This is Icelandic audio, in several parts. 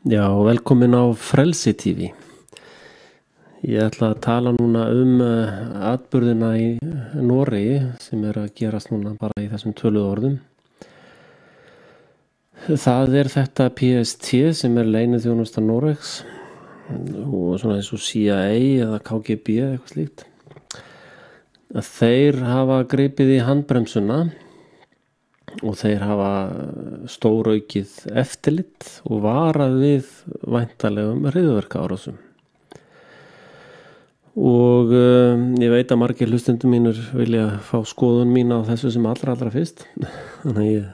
Já, velkomin á Frelsi TV. Ég ætla að tala núna atburðina í Noregi sem að gerast núna bara í þessum töluðu orðum. Það þetta PST sem leyniþjónusta Noregs og svona eins og CIA eða KGB eitthvað slíkt. Að þeir hafa gripið í handbremsuna og þeir hafa stóraukið eftirlit og varað við væntanlegum hryðjuverkaárásum. Og ég veit að margir hlustendum mínir vilja fá skoðun mína á þessu sem allra fyrst. Þannig að ég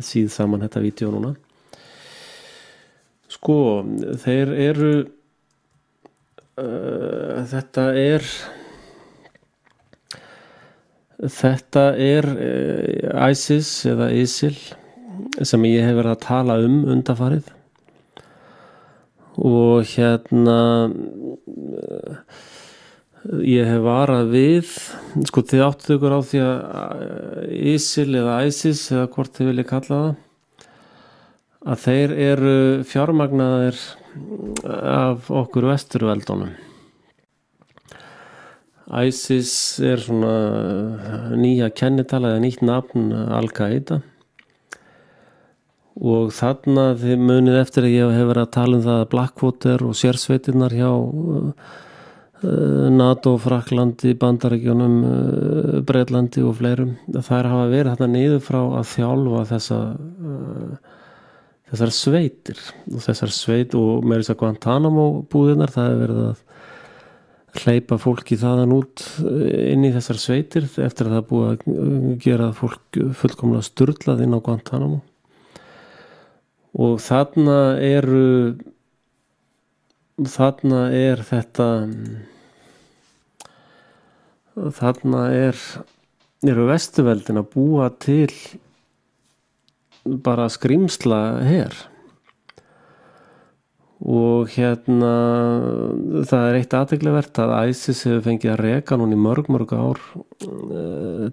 síð saman þetta vídeó núna. Sko, þeir eru Þetta er ISIS eða ISIL sem ég hef verið að tala undanfarið og ég hef varað við, sko þið áttuð ykkur á því að ISIL eða ISIS eða hvort þið viljið kalla það, að þeir eru fjármagnaðir af okkur vesturveldunum. ISIS svona nýja kennitala eða nýtt nafn Al-Qaida og þarna þið munið eftir að ég hef verið að tala það að Blackwater og sérsveitirnar hjá NATO, Frakklandi, Bandaríkjunum, Bretlandi og fleirum. Þær hafa verið þarna niður frá að þjálfa þessar sveitir og þessar sveit og meira þess að Guantanamo búðirnar, það hefur verið að hleypa fólki þaðan út inn í þessar sveitir eftir að það búið að gera fólk fullkomlega sturlað inn á Guantanamo og þarna eru vesturveldin að búa til bara skrímsla her og það eitt athyglivert að ISIS hefur fengið að reka núna í mörg ár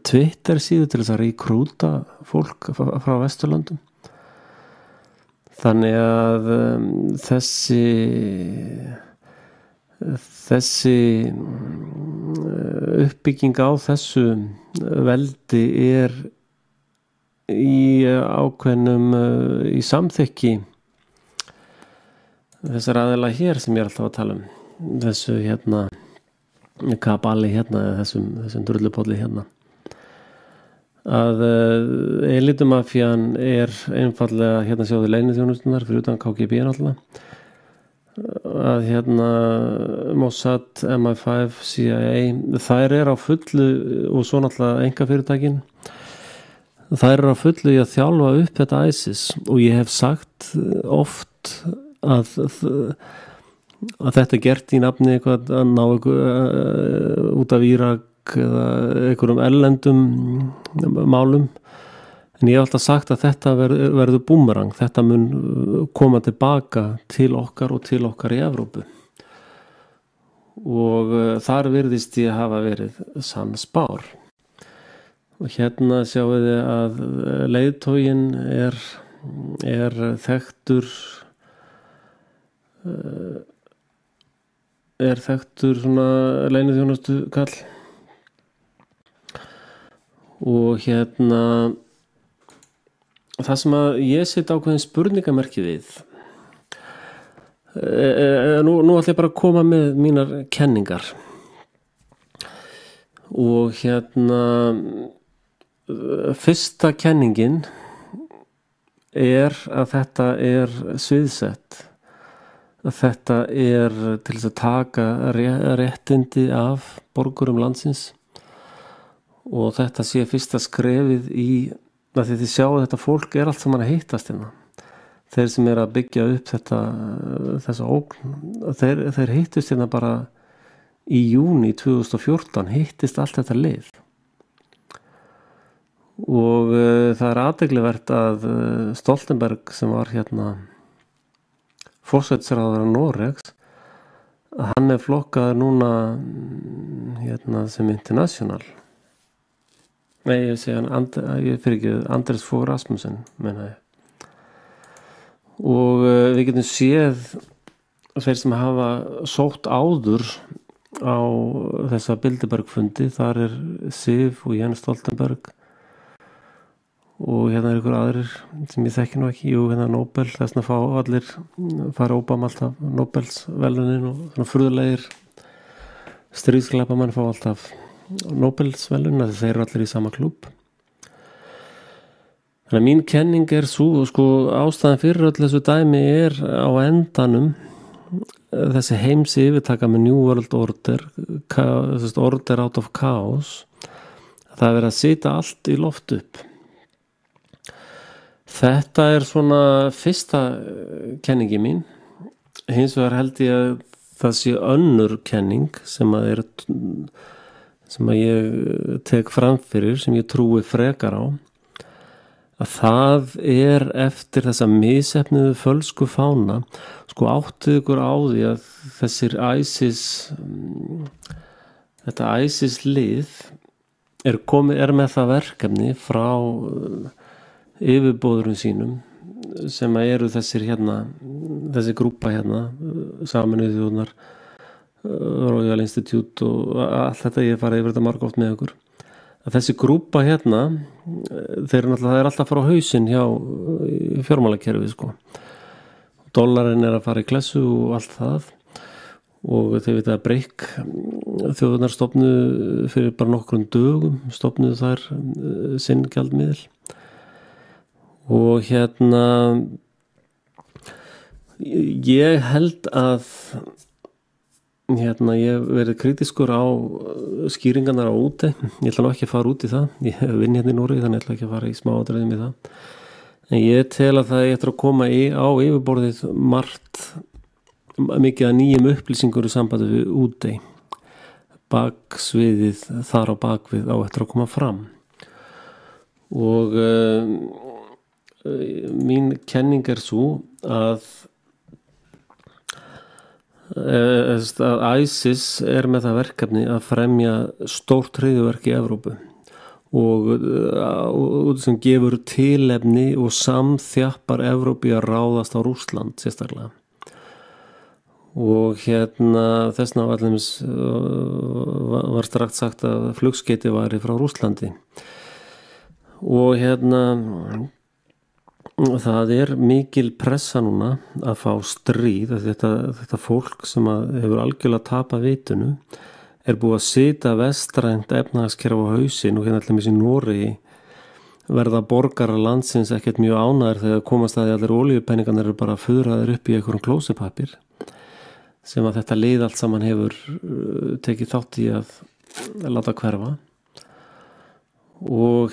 Twitter síðu til þess að rekrúta fólk frá Vesturlöndum. Þannig að þessi uppbygging á þessu veldi í ákveðnum í samþykki þessar aðeila hér sem ég alltaf að tala þessu kabali þessum drullupolli að elitumafían einfallega sjáðu leyniþjónustunnar fyrir utan KGB náttúrulega að Mossad, MI5, CIA þær á fullu og svo náttúrulega einkafyrirtækin þær á fullu í að þjálfa upp þetta ISIS og ég hef sagt oft að þetta gert í nafni eitthvað að ná út af Írak eða einhverjum erlendum málum en ég hef alltaf sagt að þetta verður búmerang, þetta mun koma tilbaka til okkar og til okkar í Evrópu og þar virðist ég hafa verið sann spár og sjáum við að leiðtoginn er þekktur svona leyniþjónustu kall og það sem að ég set ákveðin spurningamerki við nú ætla ég bara að koma með mínar kenningar og fyrsta kenningin að þetta sviðsett að þetta til þess að taka réttindi af borgurum landsins og þetta sé fyrsta skrefið í að þið sjáu þetta fólk allt saman að hittast hérna þeir sem að byggja upp þessa ógn þeir hittust hérna bara í júní 2014 hittist allt þetta lið og það athyglivert að Stoltenberg sem var forsætisráðherra Noregs að hann flokkaður núna sem international ég segi hann Anders Fogh Rasmussen meina ég og við getum séð þeir sem hafa sótt áður á þessa Bilderberg-fundi, þar Sif og Jens Stoltenberg og hérna ykkur aðrir sem ég þekki nú ekki, hérna Nobel, þessna fá allir, fara Obama alltaf Nobels velunin og svona furðulegir stríðsglæpamenn fá alltaf Nobels velunin, þeir eru allir í sama klúbb. Þannig að mín kenning svo, sko, ástæðan fyrir öll þessu dæmi á endanum þessi heimsi yfirtaka með New World Order, order out of chaos, það verið að setja allt í loft upp. Þetta svona fyrsta kenningi mín. Hins vegar held ég að það sé önnur kenning sem að ég tek fram fyrir, sem ég trúi frekar á, að það eftir þessa misheppnuðu fölsku fána, sko áttið ykkur á því að þessir þetta ISIS lið með það verkefni frá yfirbóðurum sínum sem eru þessir þessi grúpa Sameinuðu þjóðirnar, Royal Institute og allt þetta, ég farið yfir þetta margoft með ykkur, að þessi grúpa það alltaf að fara á hausinn hjá fjármálakerfi, sko. Dollarinn að fara í klessu og allt það, og þeir vita að Break þjóðirnar stofnuðu fyrir bara nokkrum dögum, stofnuðu þær sinn gjaldmiðil. Og ég held að ég verið kritiskur á skýringarnar á úti. Ég ætla nú ekki að fara út í það, ég vinn í Noregi, þannig ég ætla ekki að fara í smáatriðum í það, en ég tel að það eftir að koma á yfirborðið margt mikið að nýjum upplýsingur í sambandi við úti, baksviðið þar á bakvið á eftir að koma fram. Og mín kenning svo að ISIS með það verkefni að fremja stórt hryðjuverk í Evrópu og sem gefur tilefni og samþjappar Evrópu að ráðast á Rússland sérstaklega. Og þessna var strax sagt að flugskeyti væri frá Rússlandi. Og það mikil pressa núna að fá stríð, að þetta fólk sem hefur algjörlega tapað vitinu búið að sitja vestrænt efnahagskerfi á hausinn, og allir í Noregi verða borgarar landsins ekkert mjög ánægðir þegar komast að því allir olíupenningarnir bara fuðraðir upp í einhverjum klósipapír, sem að þetta lið allt saman hefur tekið þátt í að láta hverfa. Og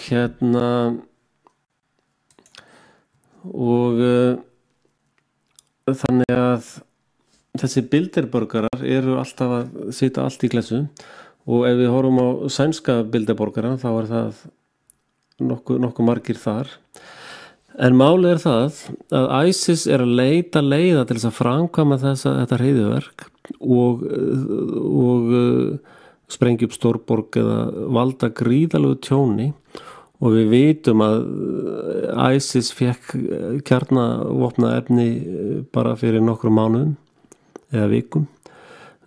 þannig að þessi Bilderborgarar eru alltaf að sitja allt í klessu, og ef við horfum á sænska Bilderborgara þá það nokkuð margir þar. En málið það að ISIS að leita leiða til þess að framkvæma þetta hryðjuverk og sprengja upp stórborg eða valda gríðalegu tjóni. Og við vitum að ISIS fékk kjarnavopnað efni bara fyrir nokkrum mánuðum eða vikum.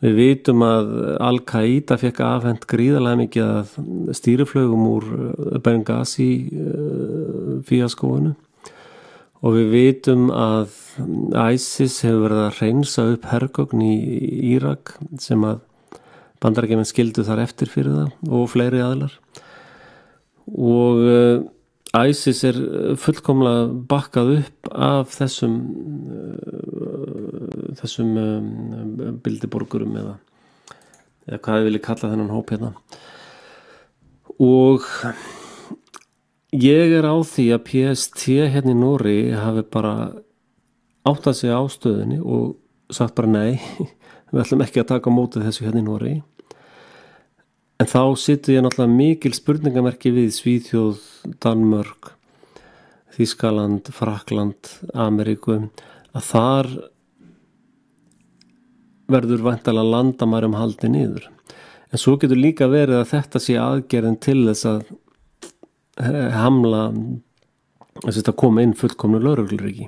Við vitum að Al-Qaida fékk afhent gríðarlega mikið af stýriflaugum úr Benghazi fíaskóinu. Og við vitum að ISIS hefur verið að hreinsa upp hergögn í Írak sem að Bandaríkjamenn skildu þar eftir fyrir það og fleiri aðilar. Og ISIS fullkomlega bakkað upp af þessum Bilderborgurum eða hvað ég vilja kalla þennan hóp Og ég á því að PST í Noregi hafi bara áttað sig á stöðunni og sagt bara nei, við ætlum ekki að taka á móti þessu í Noregi. En þá situr ég náttúrulega mikil spurningamerki við Svíþjóð, Danmörk, Þýskaland, Frakkland, Ameríku, að þar verður væntanlega landamærum haldið niður. En svo getur líka verið að þetta sé aðgerðin til þess að hamla, að koma inn fullkomnu lögregluríki.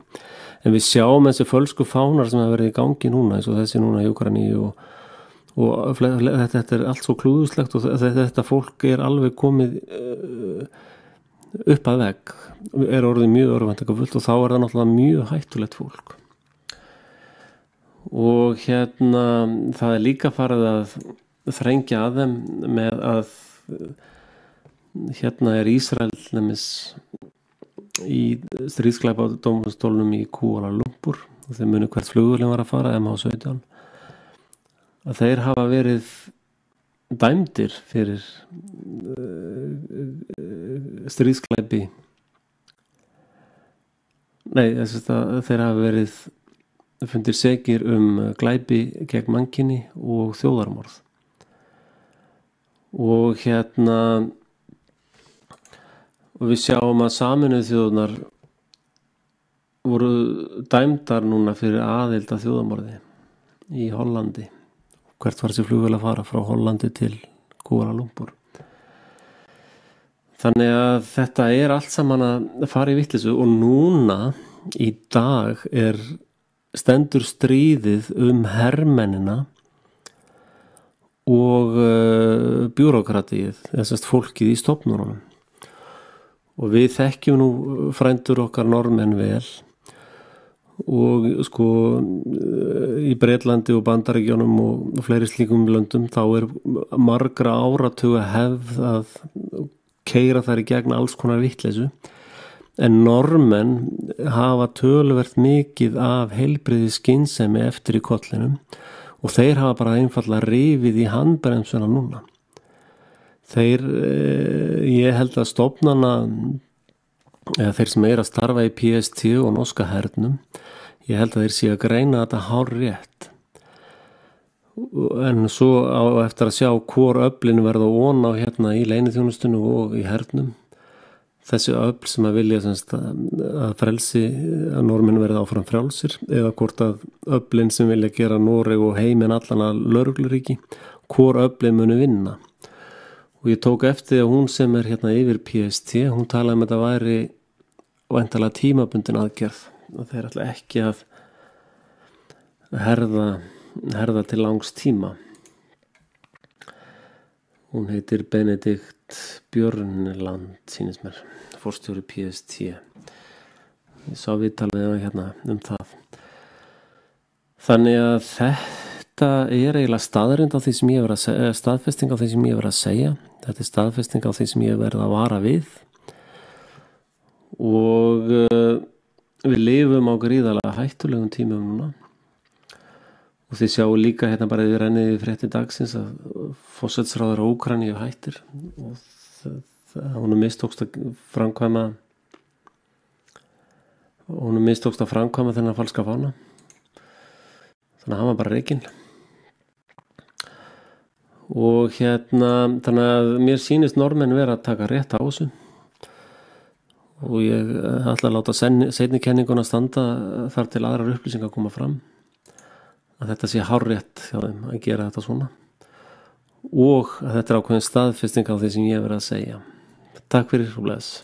en við sjáum þessi fölsku fánar sem hafa verið í gangi núna eins og þessi núna í Úkraínu og þetta er allt svo klúðuslegt og þetta fólk er alveg komið upp að vegg, er orðið mjög örvæntingafullt og þá er það náttúrulega mjög hættulegt fólk. Og það er líka farið að þrengja að þeim með að er Ísrael nefnis í stríðsglæpadómstólnum í Kuala Lumpur og þeir muni hvert flugvélin var að fara MH17 að þeir hafa verið dæmdir fyrir stríðsglæpi þeir hafa verið fundir sekir glæpi gegn mannkyni og þjóðarmorð og og við sjáum að Sameinuðu þjóðirnar voru dæmdar núna fyrir aðild að þjóðarmorði í Hollandi. Hvert var þessi flugvél að fara frá Hollandi til Kuala Lumpur. Þannig að þetta er allt saman að fara í vitleysu og núna í dag stendur stríðið hermennina og bjúrókratíið, þessast fólkið í stofnunum. Og við þekkjum nú frændur okkar Norðmenn vel og sko í Bretlandi og Bandaríkjunum og fleiri slíkum löndum þá margra áratuga hefð að keyra þær í gegn alls konar vitleysu en Norðmenn hafa töluvert mikið af heilbrigði skynsemi eftir í kollinum og þeir hafa bara einfaldlega rifið í handbremsuna núna. Ég held að stofnana þeir sem að starfa í PST og norska hernum ég held að þeir séu að greina þetta hárrétt en svo á eftir að sjá hvor öflin verða von á í leyniþjónustunni og í hernum þessi öfl sem að vilja að frelsi að Norðmenn verða áfram frjálsir eða hvort að öflin sem vilja gera Noreg og heiminn allan að lögregluríki hvor öflin muni vinna og ég tók eftir að hún sem yfir PST, hún talaði þetta væri væntanlega tímabundin aðgerð og þeir ætla ekki að herða til langs tíma. Hún heitir Benedikt Björnland, sýnist mér, forstjóri PST. Ég sá viðtal við hann það. Þannig að þetta eiginlega staðreynd á því sem ég staðfesting á því sem ég verið að segja. Þetta staðfesting á því sem ég verið að vara við og við lifum á gríðarlega hættulegum tímum núna og þið sjáu líka bara við rennið í fréttir dagsins að forsætisráðherra Úkraínu hættir og hún mistókst að framkvæma þennan falska fána þannig að hann var bara rekinn og þannig að mér sýnist Norðmenn vera að taka rétt á þessu og ég ætla að láta seinni kenninguna standa þar til aðrar upplýsingar koma fram að þetta sé hárrétt hjá þeim að gera þetta svona og að þetta ákveðin staðfesting á því sem ég verið að segja. Takk fyrir og bless.